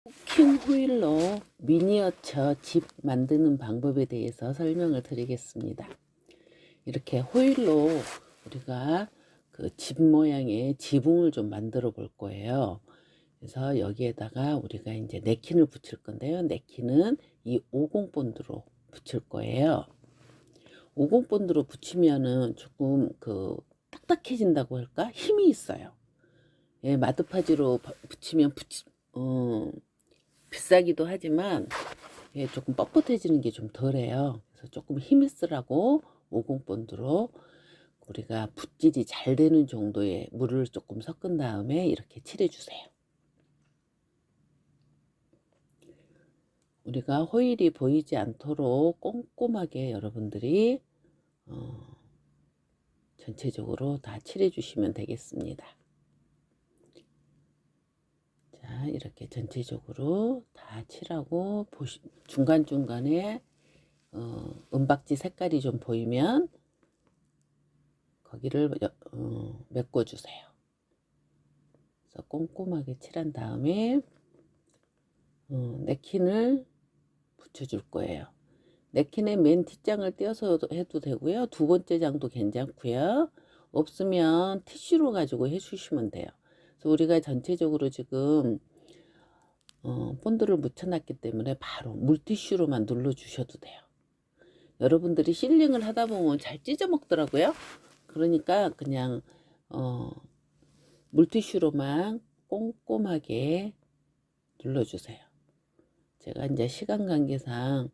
쿠킹 호일로 미니어처 집 만드는 방법에 대해서 설명을 드리겠습니다. 이렇게 호일로 우리가 그 집 모양의 지붕을 좀 만들어 볼 거예요. 그래서 여기에다가 우리가 이제 네킨을 붙일 건데요. 네킨은 이 50본드로 붙일 거예요. 50본드로 붙이면은 조금 그 딱딱해진다고 할까? 힘이 있어요. 예, 마드파지로 붙이면 비싸기도 하지만 예, 조금 뻣뻣해지는 게 좀 덜해요. 그래서 조금 힘이 쓰라고 50본드로 우리가 붓질이 잘 되는 정도의 물을 조금 섞은 다음에 이렇게 칠해 주세요. 우리가 호일이 보이지 않도록 꼼꼼하게 여러분들이 전체적으로 다 칠해 주시면 되겠습니다. 자, 이렇게 전체적으로 다 칠하고 중간중간에 은박지 색깔이 좀 보이면 거기를 메꿔주세요. 그래서 꼼꼼하게 칠한 다음에 네킨을 붙여줄 거예요. 네킨의 맨 뒷장을 떼어서 해도 되고요. 두 번째 장도 괜찮고요. 없으면 티슈로 가지고 해주시면 돼요. 그래서 우리가 전체적으로 지금 본드를 묻혀놨기 때문에 바로 물티슈로만 눌러주셔도 돼요. 여러분들이 실링을 하다 보면 잘 찢어 먹더라고요. 그러니까 그냥 물티슈로만 꼼꼼하게 눌러주세요. 제가 이제 시간 관계상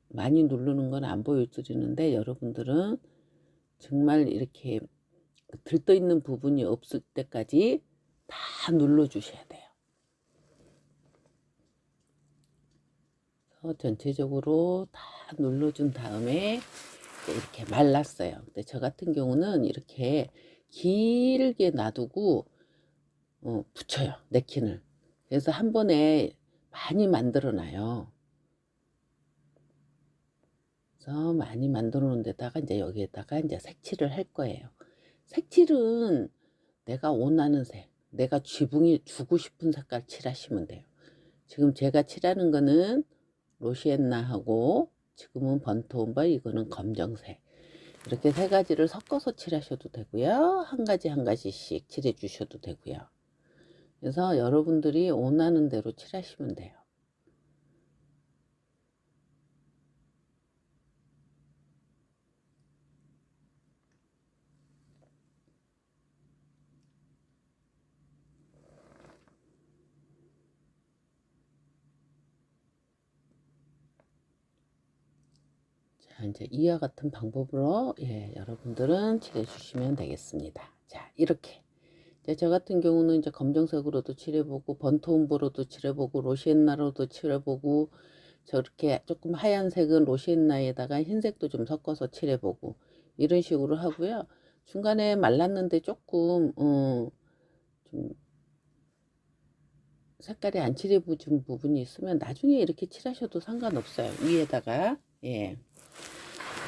많이 누르는 건 안 보여드리는데 여러분들은 정말 이렇게 들떠 있는 부분이 없을 때까지 다 눌러주셔야 돼요. 그래서 전체적으로 다 눌러준 다음에 이렇게 말랐어요. 근데 저 같은 경우는 이렇게 길게 놔두고 붙여요. 네킨을. 그래서 한 번에 많이 만들어 놔요. 그래서 많이 만들어 놓은 데다가 이제 여기에다가 이제 색칠을 할 거예요. 색칠은 내가 원하는 색, 내가 지붕이 주고 싶은 색깔 칠하시면 돼요. 지금 제가 칠하는 거는 로시엔나하고 지금은 번트옴버, 이거는 검정색. 이렇게 세 가지를 섞어서 칠하셔도 되고요. 한 가지 한 가지씩 칠해 주셔도 되고요. 그래서 여러분들이 원하는 대로 칠하시면 돼요. 자, 이제 이와 같은 방법으로 여러분들은 칠해 주시면 되겠습니다. 자, 이렇게 이제 저 같은 경우는 이제 검정색으로도 칠해보고 번트옴브로도 칠해보고 로시엔나로도 칠해보고 저렇게 조금 하얀색은 로시엔나에다가 흰색도 좀 섞어서 칠해보고 이런 식으로 하고요. 중간에 말랐는데 조금 좀 색깔이 안 칠해진 부분이 있으면 나중에 이렇게 칠하셔도 상관없어요. 위에다가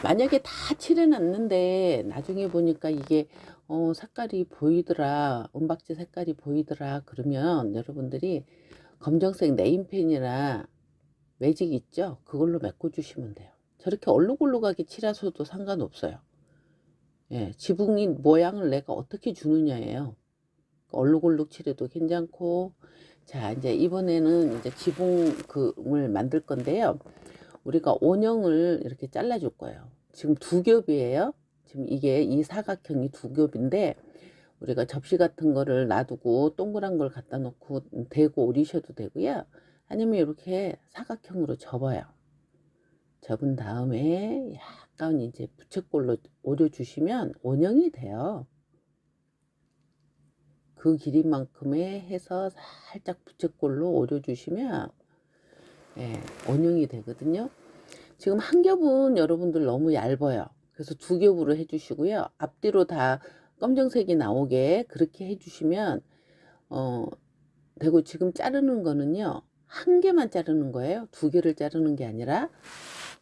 만약에 다 칠해놨는데 나중에 보니까 이게 색깔이 보이더라, 은박지 색깔이 보이더라 그러면 여러분들이 검정색 네임펜이나 매직 있죠? 그걸로 메꿔주시면 돼요. 저렇게 얼룩얼룩하게 칠하셔도 상관없어요. 예, 지붕이 모양을 내가 어떻게 주느냐예요. 얼룩얼룩 칠해도 괜찮고. 자, 이제 이번에는 이제 지붕을 만들 건데요. 우리가 원형을 이렇게 잘라 줄 거예요. 지금 두 겹이에요. 지금 이게 이 사각형이 두 겹인데 우리가 접시 같은 거를 놔두고 동그란 걸 갖다 놓고 대고 오리셔도 되고요. 아니면 이렇게 사각형으로 접어요. 접은 다음에 약간 이제 부채꼴로 오려 주시면 원형이 돼요. 그 길이만큼에 해서 살짝 부채꼴로 오려 주시면 원형이 되거든요. 지금 한 겹은 여러분들 너무 얇아요. 그래서 두 겹으로 해주시고요. 앞뒤로 다 검정색이 나오게 그렇게 해주시면 되고, 지금 자르는 거는요 한 개만 자르는 거예요. 두 개를 자르는 게 아니라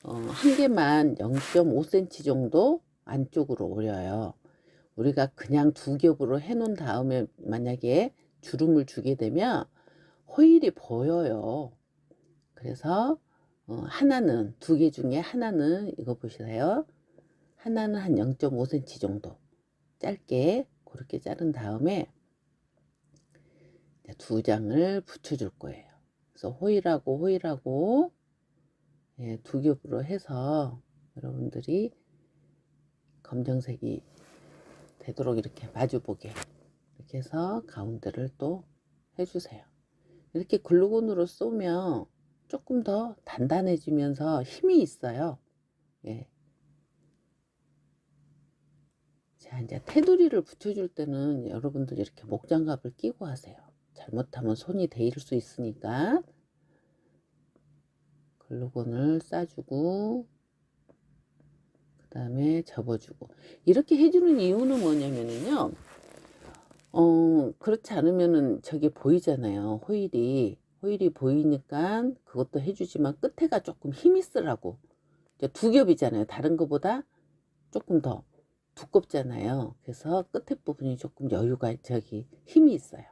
한 개만 0.5cm 정도 안쪽으로 오려요. 우리가 그냥 두 겹으로 해 놓은 다음에 만약에 주름을 주게 되면 호일이 보여요. 그래서 하나는, 두 개 중에 하나는 이거 보세요. 하나는 한 0.5cm 정도 짧게 그렇게 자른 다음에 두 장을 붙여줄 거예요. 그래서 호일하고 예, 두 겹으로 해서 여러분들이 검정색이 되도록 이렇게 마주보게 이렇게 해서 가운데를 또 해주세요. 이렇게 글루건으로 쏘면 조금 더 단단해지면서 힘이 있어요. 예. 자, 이제 테두리를 붙여줄 때는 여러분들이 이렇게 목장갑을 끼고 하세요. 잘못하면 손이 데일 수 있으니까. 글루건을 싸주고 그 다음에 접어주고 이렇게 해주는 이유는 뭐냐면요, 그렇지 않으면은 저게 보이잖아요. 호일이 보이니까 그것도 해주지만 끝에가 조금 힘이 쓰라고. 두 겹이잖아요. 다른 거보다 조금 더 두껍잖아요. 그래서 끝에 부분이 조금 여유가, 힘이 있어요.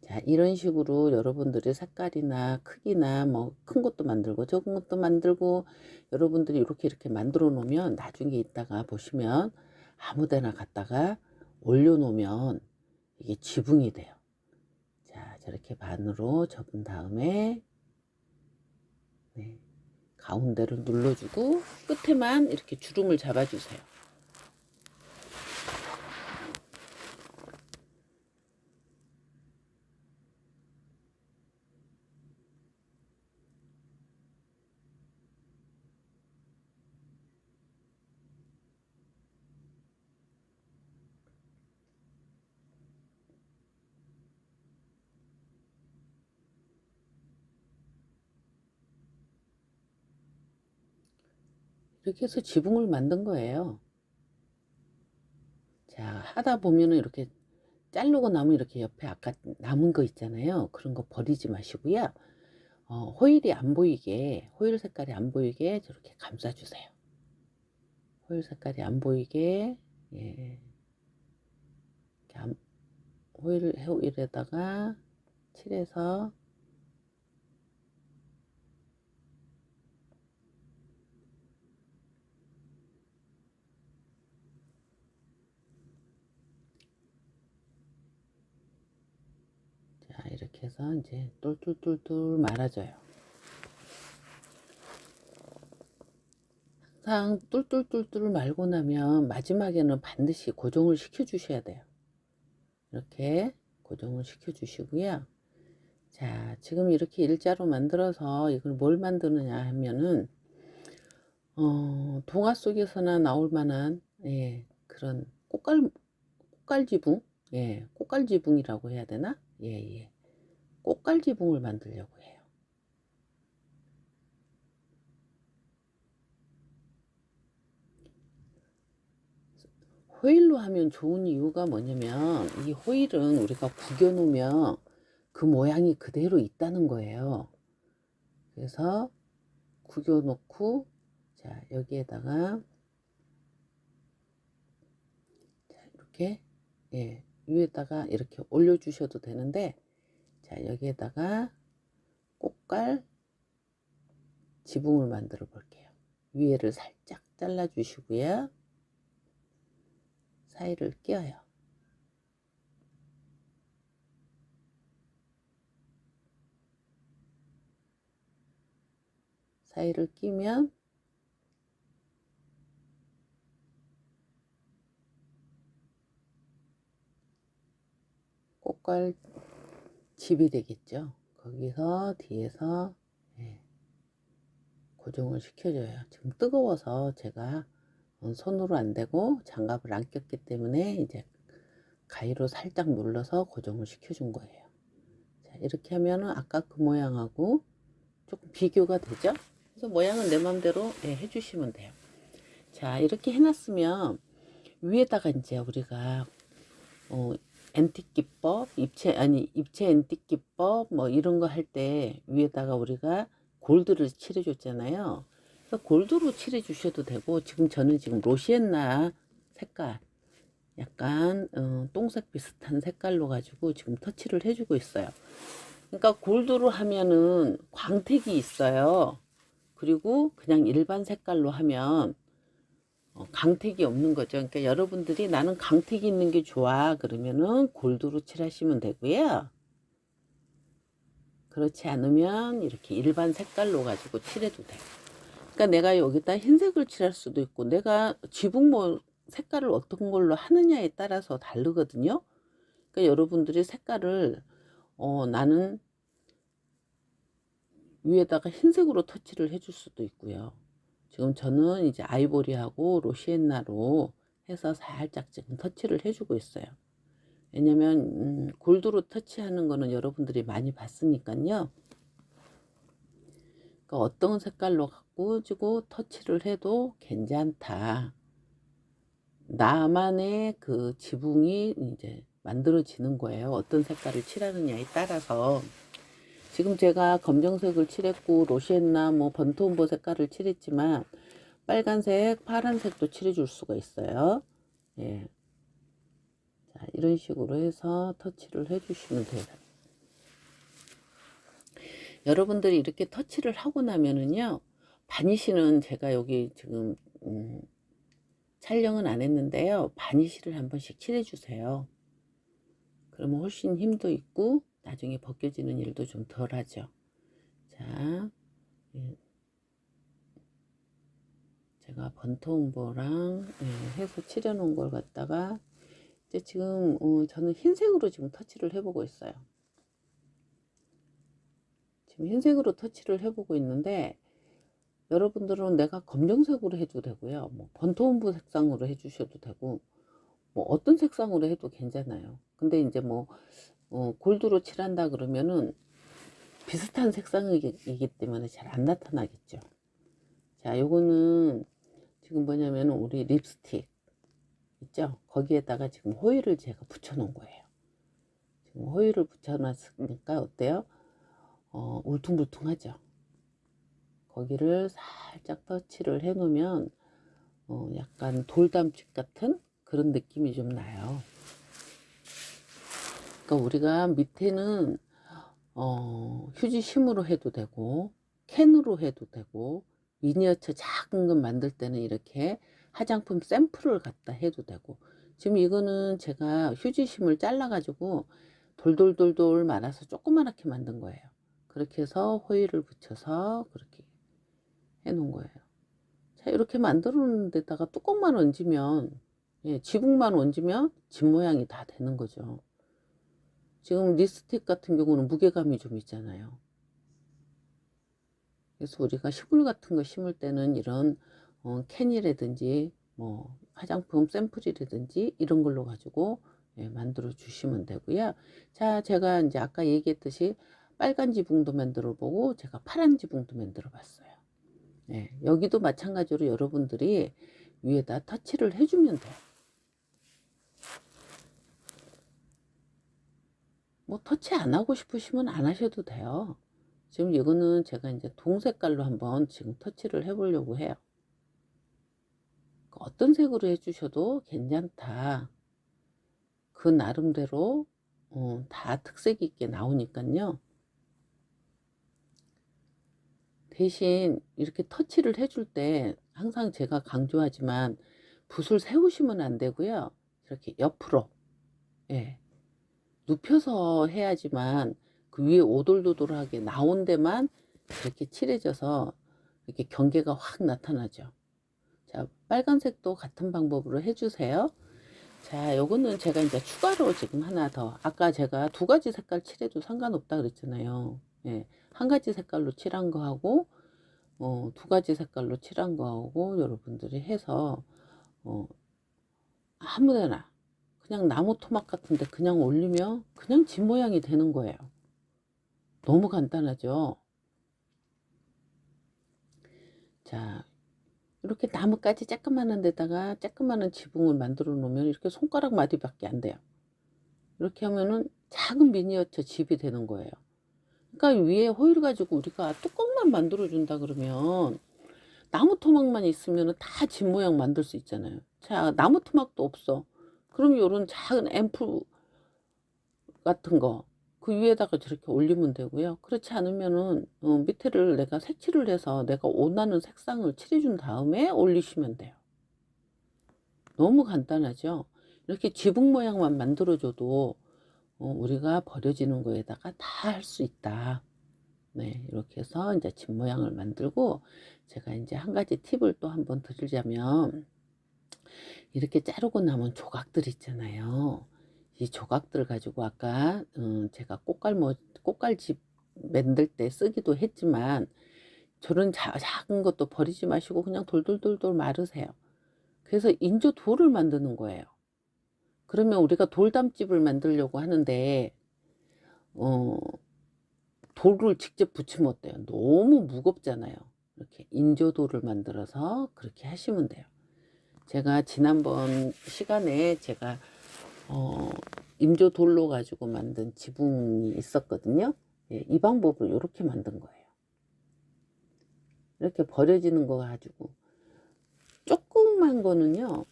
자, 이런 식으로 여러분들의 색깔이나 크기나 뭐 큰 것도 만들고 적은 것도 만들고 여러분들이 이렇게 만들어 놓으면 나중에 있다가 보시면 아무데나 갖다가 올려 놓으면 이게 지붕이 돼요. 자, 저렇게 반으로 접은 다음에 네, 가운데를 눌러주고 끝에만 이렇게 주름을 잡아주세요. 이렇게 해서 지붕을 만든 거예요. 자, 하다 보면은 이렇게 자르고 나면 이렇게 옆에 아까 남은 거 있잖아요. 그런 거 버리지 마시고요. 호일이 안 보이게, 호일 색깔이 안 보이게 저렇게 감싸주세요. 호일 색깔이 안 보이게, 예. 호일에다가 칠해서 자, 이렇게 해서 이제 똘똘똘똘 말아줘요. 항상 똘똘똘똘 말고 나면 마지막에는 반드시 고정을 시켜 주셔야 돼요. 이렇게 고정을 시켜 주시고요. 자, 지금 이렇게 일자로 만들어서 이걸 뭘 만드느냐 하면은 동화 속에서나 나올 만한 예, 그런 꽃갈지붕, 예, 꽃갈지붕이라고 해야 되나? 예, 예. 꽃갈지붕을 만들려고 해요. 호일로 하면 좋은 이유가 뭐냐면 이 호일은 우리가 구겨 놓으면 그 모양이 그대로 있다는 거예요. 그래서 구겨 놓고 자, 여기에다가 자, 이렇게 예, 위에다가 이렇게 올려 주셔도 되는데 자, 여기에다가 꽃갈 지붕을 만들어 볼게요. 위에를 살짝 잘라 주시고요. 사이를 끼워요. 사이를 끼면 꽃갈 집이 되겠죠. 거기서 뒤에서 예, 고정을 시켜줘요. 지금 뜨거워서 제가 손으로 안 대고 장갑을 안 꼈기 때문에 이제 가위로 살짝 눌러서 고정을 시켜준 거예요. 자, 이렇게 하면은 아까 그 모양하고 조금 비교가 되죠. 그래서 모양은 내 맘대로 예, 해주시면 돼요. 자, 이렇게 해놨으면 위에다가 이제 우리가 앤틱 기법, 입체 앤틱 기법 뭐 이런 거 할 때 위에다가 우리가 골드를 칠해 줬잖아요. 그래서 골드로 칠해 주셔도 되고 지금 저는 지금 로시엔나 색깔 약간 똥색 비슷한 색깔로 가지고 지금 터치를 해주고 있어요. 그러니까 골드로 하면은 광택이 있어요. 그리고 그냥 일반 색깔로 하면 강택이 없는 거죠. 그러니까 여러분들이 나는 강택이 있는 게 좋아 그러면은 골드로 칠하시면 되고요. 그렇지 않으면 이렇게 일반 색깔로 가지고 칠해도 돼요. 그러니까 내가 여기다 흰색을 칠할 수도 있고, 내가 지붕 뭐 색깔을 어떤 걸로 하느냐에 따라서 다르거든요. 그러니까 여러분들이 색깔을 나는 위에다가 흰색으로 터치를 해줄 수도 있고요. 지금 저는 이제 아이보리하고 로시엔나로 해서 살짝 지금 터치를 해주고 있어요. 왜냐면 골드로 터치하는 거는 여러분들이 많이 봤으니까요. 그러니까 어떤 색깔로 갖고 주고 터치를 해도 괜찮다. 나만의 그 지붕이 이제 만들어지는 거예요. 어떤 색깔을 칠하느냐에 따라서. 지금 제가 검정색을 칠했고 로시엔나 뭐 번토음보 색깔을 칠했지만 빨간색, 파란색도 칠해줄 수가 있어요. 예. 자, 이런 식으로 해서 터치를 해주시면 돼요. 여러분들이 이렇게 터치를 하고 나면은요, 바니쉬는 제가 여기 지금 촬영은 안 했는데요, 바니쉬를 한 번씩 칠해주세요. 그러면 훨씬 힘도 있고 나중에 벗겨지는 일도 좀 덜하죠. 자, 예. 제가 번토음보랑 해서 칠해놓은 걸 갖다가 이제 지금 저는 흰색으로 지금 터치를 해보고 있어요. 지금 흰색으로 터치를 해보고 있는데 여러분들은 내가 검정색으로 해도 되고요. 뭐 번토음보 색상으로 해주셔도 되고 뭐 어떤 색상으로 해도 괜찮아요. 근데 이제 뭐 골드로 칠한다 그러면은 비슷한 색상이기 때문에 잘 안 나타나겠죠. 자, 요거는 지금 뭐냐면 우리 립스틱 있죠? 거기에다가 지금 호일을 제가 붙여 놓은 거예요. 지금 호일을 붙여 놨으니까 어때요? 울퉁불퉁하죠? 거기를 살짝 터치를 해 놓으면 약간 돌담집 같은 그런 느낌이 좀 나요. 그러니까 우리가 밑에는 휴지심으로 해도 되고 캔으로 해도 되고 미니어처 작은 것 만들 때는 이렇게 화장품 샘플을 갖다 해도 되고, 지금 이거는 제가 휴지심을 잘라 가지고 돌돌돌돌 말아서 조그맣게 만든 거예요. 그렇게 해서 호일을 붙여서 그렇게 해 놓은 거예요. 자, 이렇게 만들어 놓은 데다가 뚜껑만 얹으면, 예, 지붕만 얹으면 집 모양이 다 되는 거죠. 지금 립스틱 같은 경우는 무게감이 좀 있잖아요. 그래서 우리가 식물 같은 거 심을 때는 이런 캔이라든지 뭐 화장품 샘플이라든지 이런 걸로 가지고 만들어 주시면 되고요. 자, 제가 이제 아까 얘기했듯이 빨간 지붕도 만들어 보고 제가 파란 지붕도 만들어 봤어요. 여기도 마찬가지로 여러분들이 위에다 터치를 해주면 돼요. 뭐 터치 안 하고 싶으시면 안 하셔도 돼요. 지금 이거는 제가 이제 동색깔로 한번 지금 터치를 해 보려고 해요. 어떤 색으로 해주셔도 괜찮다. 그 나름대로 다 특색 있게 나오니까요. 대신 이렇게 터치를 해줄 때 항상 제가 강조하지만 붓을 세우시면 안 되고요. 이렇게 옆으로, 예, 눕혀서 해야지만 그 위에 오돌도돌하게 나온 데만 이렇게 칠해져서 이렇게 경계가 확 나타나죠. 자, 빨간색도 같은 방법으로 해주세요. 자, 요거는 제가 이제 추가로 지금 하나 더, 아까 제가 두 가지 색깔 칠해도 상관없다 그랬잖아요. 예, 한 가지 색깔로 칠한 거하고 두 가지 색깔로 칠한 거하고 여러분들이 해서 아무데나 그냥 나무 토막 같은데 그냥 올리면 그냥 집 모양이 되는 거예요. 너무 간단하죠. 자, 이렇게 나뭇가지 조그마한 데다가 조그마한 지붕을 만들어 놓으면 이렇게 손가락 마디밖에 안 돼요. 이렇게 하면은 작은 미니어처 집이 되는 거예요. 그러니까 위에 호일 가지고 우리가 뚜껑만 만들어 준다 그러면 나무 토막만 있으면 다 집 모양 만들 수 있잖아요. 자, 나무 토막도 없어. 그럼 요런 작은 앰프 같은 거 그 위에다가 저렇게 올리면 되고요. 그렇지 않으면은 밑에를 내가 색칠을 해서 내가 원하는 색상을 칠해 준 다음에 올리시면 돼요. 너무 간단하죠. 이렇게 지붕 모양만 만들어 줘도 우리가 버려지는 거에다가 다 할 수 있다. 네, 이렇게 해서 이제 집 모양을 만들고, 제가 이제 한 가지 팁을 또 한번 드리자면, 이렇게 자르고 남은 조각들 있잖아요. 이 조각들 가지고 아까 제가 꽃갈집 만들 때 쓰기도 했지만, 저런 작은 것도 버리지 마시고 그냥 돌돌돌돌 말으세요. 그래서 인조 돌을 만드는 거예요. 그러면 우리가 돌담집을 만들려고 하는데 돌을 직접 붙이면 어때요? 너무 무겁잖아요. 이렇게 인조돌을 만들어서 그렇게 하시면 돼요. 제가 지난번 시간에 제가 인조돌로 가지고 만든 지붕이 있었거든요. 예, 이 방법을 이렇게 만든 거예요. 이렇게 버려지는 거 가지고 조그만 거는요,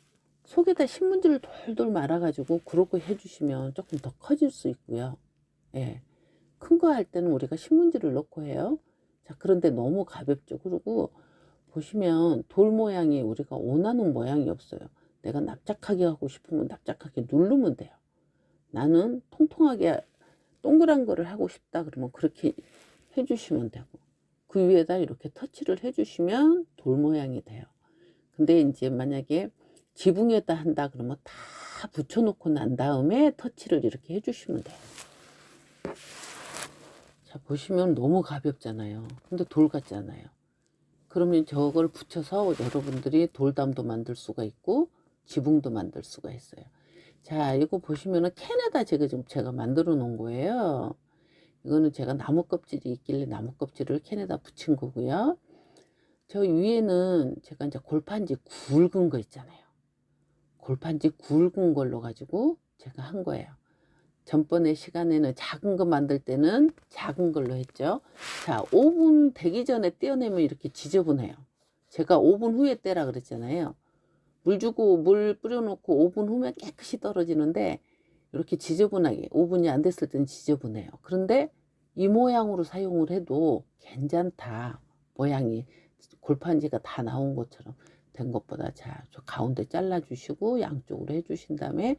속에다 신문지를 돌돌 말아 가지고 그렇게 해주시면 조금 더 커질 수 있고요. 예, 큰 거 할 때는 우리가 신문지를 넣고 해요. 자, 그런데 너무 가볍죠. 그리고 보시면 돌 모양이 우리가 원하는 모양이 없어요. 내가 납작하게 하고 싶으면 납작하게 누르면 돼요. 나는 통통하게 동그란 거를 하고 싶다 그러면 그렇게 해주시면 되고, 그 위에다 이렇게 터치를 해주시면 돌 모양이 돼요. 근데 이제 만약에 지붕에다 한다 그러면 다 붙여놓고 난 다음에 터치를 이렇게 해주시면 돼요. 자, 보시면 너무 가볍잖아요. 근데 돌 같잖아요. 그러면 저걸 붙여서 여러분들이 돌담도 만들 수가 있고 지붕도 만들 수가 있어요. 자, 이거 보시면은 캔에다 제가 만들어 놓은 거예요. 이거는 제가 나무 껍질이 있길래 나무 껍질을 캔에다 붙인 거고요. 저 위에는 제가 이제 골판지 굵은 거 있잖아요. 골판지 굵은 걸로 가지고 제가 한 거예요. 전번에 시간에는 작은 거 만들 때는 작은 걸로 했죠. 자, 5분 되기 전에 떼어내면 이렇게 지저분해요. 제가 5분 후에 떼라 그랬잖아요. 물 주고 물 뿌려놓고 5분 후면 깨끗이 떨어지는데, 이렇게 지저분하게 5분이 안 됐을 때는 지저분해요. 그런데 이 모양으로 사용을 해도 괜찮다. 모양이 골판지가 다 나온 것처럼 된 것보다. 자, 저 가운데 잘라 주시고 양쪽으로 해 주신 다음에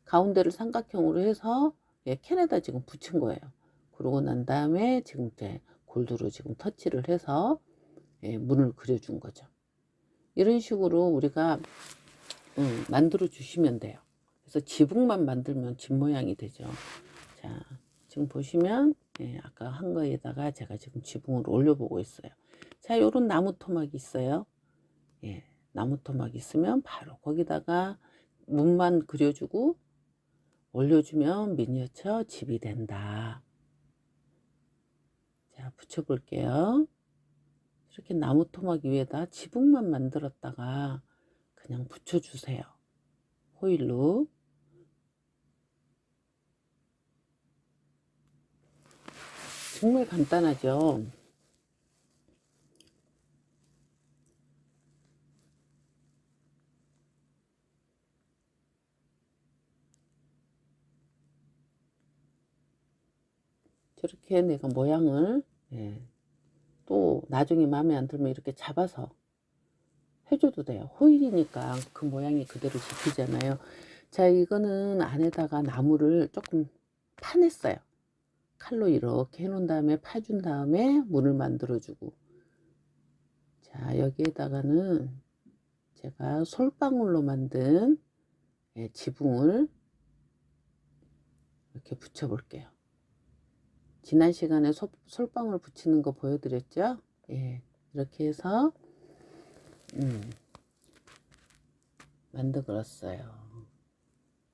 가운데를 삼각형으로 해서 캔에다 지금 붙인 거예요. 그러고 난 다음에 지금 이제 골드로 지금 터치를 해서 문을 그려준 거죠. 이런 식으로 우리가 만들어 주시면 돼요. 그래서 지붕만 만들면 집 모양이 되죠. 자, 지금 보시면 아까 한 거에다가 제가 지금 지붕을 올려보고 있어요. 자, 요런 나무 토막이 있어요. 예, 나무 토막 있으면 바로 거기다가 문만 그려주고 올려주면 미니어처 집이 된다. 자, 붙여볼게요. 이렇게 나무 토막 위에다 지붕만 만들었다가 그냥 붙여주세요. 호일로. 정말 간단하죠. 저렇게 내가 모양을 또 나중에 마음에 안 들면 이렇게 잡아서 해줘도 돼요. 호일이니까 그 모양이 그대로 지키잖아요. 자, 이거는 안에다가 나무를 조금 파냈어요. 칼로 이렇게 해놓은 다음에 파준 다음에 문을 만들어주고, 자, 여기에다가는 제가 솔방울로 만든 지붕을 이렇게 붙여 볼게요. 지난 시간에 솔방울 붙이는 거 보여드렸죠? 예, 이렇게 해서 만들었어요.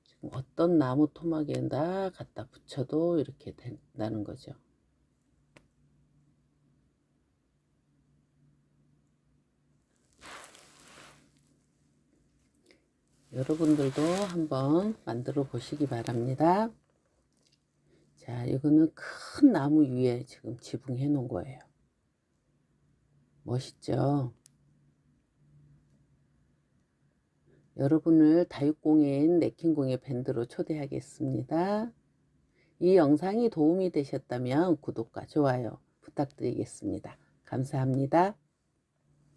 지금 어떤 나무 토막에다 갖다 붙여도 이렇게 된다는 거죠. 여러분들도 한번 만들어 보시기 바랍니다. 자, 이거는 큰 나무 위에 지금 지붕 해 놓은 거예요. 멋있죠? 여러분을 다육공예인 네킹공예 밴드로 초대하겠습니다. 이 영상이 도움이 되셨다면 구독과 좋아요 부탁드리겠습니다. 감사합니다.